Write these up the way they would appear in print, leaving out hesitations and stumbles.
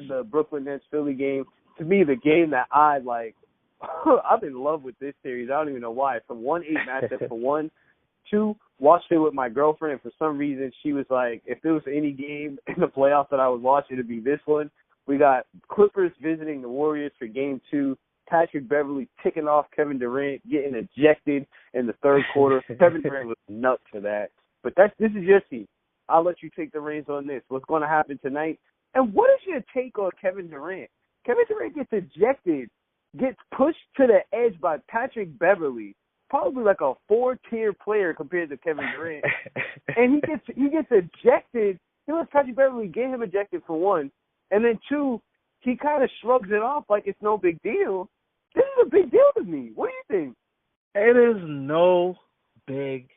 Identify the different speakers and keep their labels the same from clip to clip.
Speaker 1: in the Brooklyn Nets Philly game. To me, the game that I like, I'm in love with this series. I don't even know why. It's a 1-8 matchup for one. 2, watched it with my girlfriend, and for some reason she was like, if there was any game in the playoffs that I would watch, it would be this one. We got Clippers visiting the Warriors for Game 2. Patrick Beverly ticking off Kevin Durant, getting ejected in the third quarter. Kevin Durant was nuts for that. But this is your team. I'll let you take the reins on this. What's going to happen tonight? And what is your take on Kevin Durant? Kevin Durant gets ejected, gets pushed to the edge by Patrick Beverly, probably like a 4-tier player compared to Kevin Durant. And he gets ejected. He lets Patrick Beverly get him ejected for one. And then 2, he kind of shrugs it off like it's no big deal. This is a big deal to me. What do you think?
Speaker 2: It is no big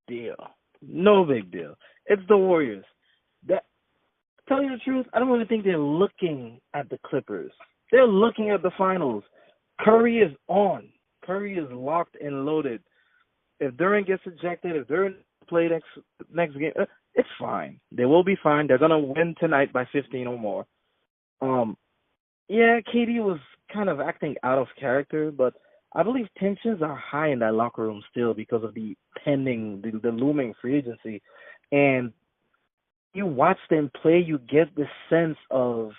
Speaker 2: deal. No big deal. It's the Warriors. Tell you the truth, I don't really think they're looking at the Clippers. They're looking at the finals. Curry is on. Curry is locked and loaded. If Durant gets ejected, if Durant play next game, it's fine. They will be fine. They're gonna win tonight by 15 or more. Yeah, KD was kind of acting out of character, but I believe tensions are high in that locker room still because of the looming free agency. And you watch them play, you get the sense of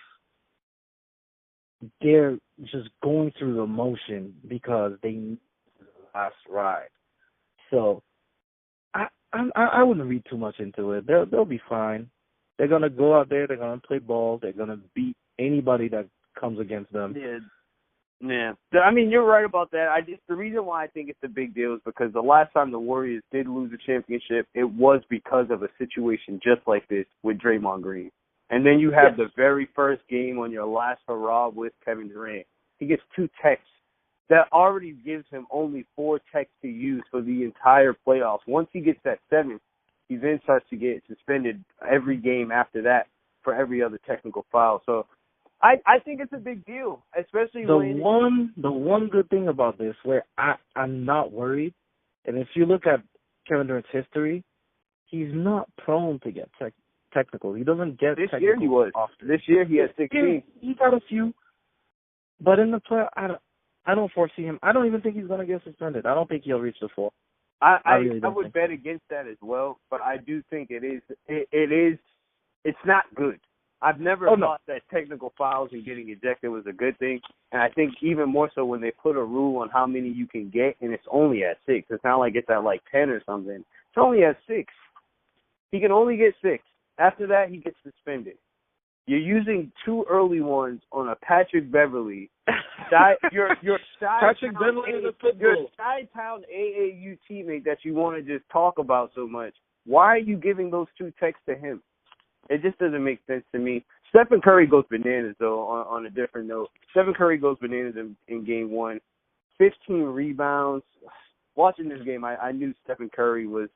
Speaker 2: they're just going through the motion because they need the last ride. So I wouldn't read too much into it. They'll be fine. They're gonna go out there. They're gonna play ball. They're gonna beat anybody that comes against them.
Speaker 1: Yeah. I mean, you're right about that. The reason why I think it's a big deal is because the last time the Warriors did lose a championship, it was because of a situation just like this with Draymond Green. And then you have the very first game on your last hurrah with Kevin Durant. He gets 2 texts. That already gives him only 4 texts to use for the entire playoffs. Once he gets that 7th, he then starts to get suspended every game after that for every other technical foul. So I think it's a big deal, especially
Speaker 2: the one good thing about this, where I'm not worried, and if you look at Kevin Durant's history, he's not prone to get technical. He doesn't get
Speaker 1: this
Speaker 2: technical
Speaker 1: year he was.
Speaker 2: often.
Speaker 1: This year he had 16.
Speaker 2: He got a few, but in the play, I don't foresee him. I don't even think he's going to get suspended. I don't think he'll reach the 4.
Speaker 1: I would bet against that as well, but I do think it's not good. I've never thought that technical fouls and getting ejected was a good thing, and I think even more so when they put a rule on how many you can get, and it's only at 6. It's not like it's at like 10 or something. It's only at 6. He can only get 6. After that, he gets suspended. You're using 2 early ones on a Patrick Beverly. Your
Speaker 2: Patrick Beverly is a pit bull.
Speaker 1: Your Chi-Town AAU teammate that you want to just talk about so much. Why are you giving those 2 texts to him? It just doesn't make sense to me. Stephen Curry goes bananas, though, on a different note. Stephen Curry goes bananas in Game 1. 15 rebounds. Watching this game, I knew Stephen Curry was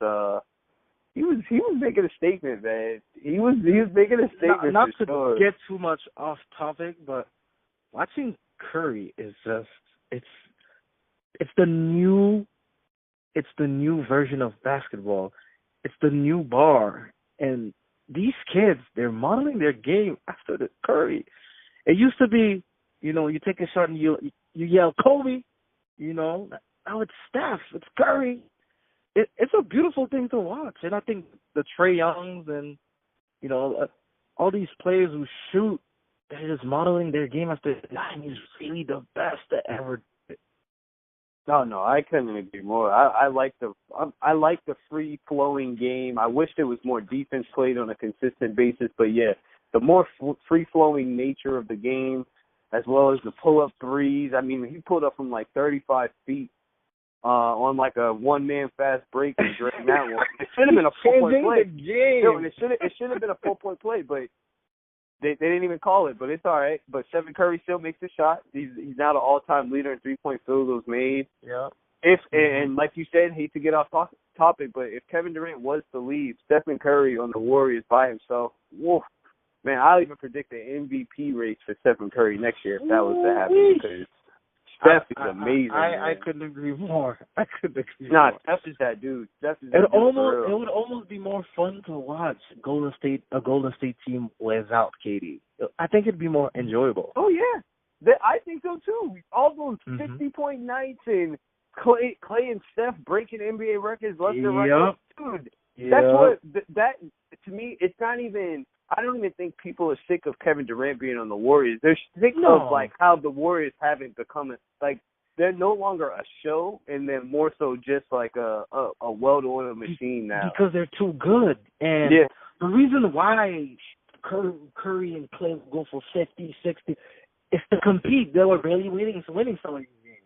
Speaker 1: he was making a statement, man. He was making a statement.
Speaker 2: Not to get too much off topic, but watching Curry is just it's the new version of basketball. It's the new bar, and these kids, they're modeling their game after the Curry. It used to be, you take a shot and you yell Kobe, Now it's Steph, it's Curry. It's a beautiful thing to watch, and I think the Trae Youngs and all these players who shoot, they're just modeling their game after. He's really the best that ever did.
Speaker 1: No, I couldn't agree more. I like the free flowing game. I wish there was more defense played on a consistent basis, but yeah, the more free flowing nature of the game, as well as the pull up threes. I mean, he pulled up from like 35 feet on like a one man fast break and during that one. It should have been a 4-point play. It should have been a 4-point play, but they didn't even call it, but it's all right. But Stephen Curry still makes a shot. He's now the all-time leader in 3-point field goals made.
Speaker 2: Yeah.
Speaker 1: And like you said, hate to get off topic, but if Kevin Durant was to leave, Stephen Curry on the Warriors by himself, woof, man, I'll even predict an MVP race for Stephen Curry next year if that was to happen. Because Steph is amazing.
Speaker 2: I couldn't agree more. I couldn't agree
Speaker 1: Nah,
Speaker 2: more.
Speaker 1: Steph is that dude. Steph is
Speaker 2: It
Speaker 1: that dude
Speaker 2: would almost be more fun to watch a Golden State team without KD. I think it'd be more enjoyable.
Speaker 1: Oh yeah, I think so too. All those 50-point nights and Clay and Steph breaking NBA records left and right. Dude, that's what that to me. It's not even. I don't even think people are sick of Kevin Durant being on the Warriors. They're sick of like how the Warriors haven't become like they're no longer a show, and they're more so just like a well-oiled machine now.
Speaker 2: Because they're too good, and the reason why Curry and Clay go for 50, 60 is to compete. They were barely winning some of these games,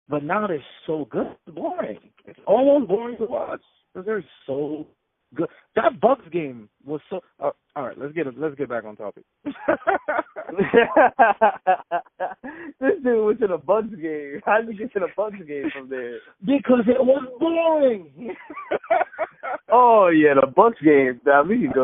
Speaker 2: but now they're so good. It's boring. It's almost boring to watch because they're so good. That Bucks game was so. All right, let's get back on topic.
Speaker 1: This dude went to the Bucks game. How did you get to the Bucks game from there?
Speaker 2: Because it was boring.
Speaker 1: Oh yeah, the Bucks game. Now we can go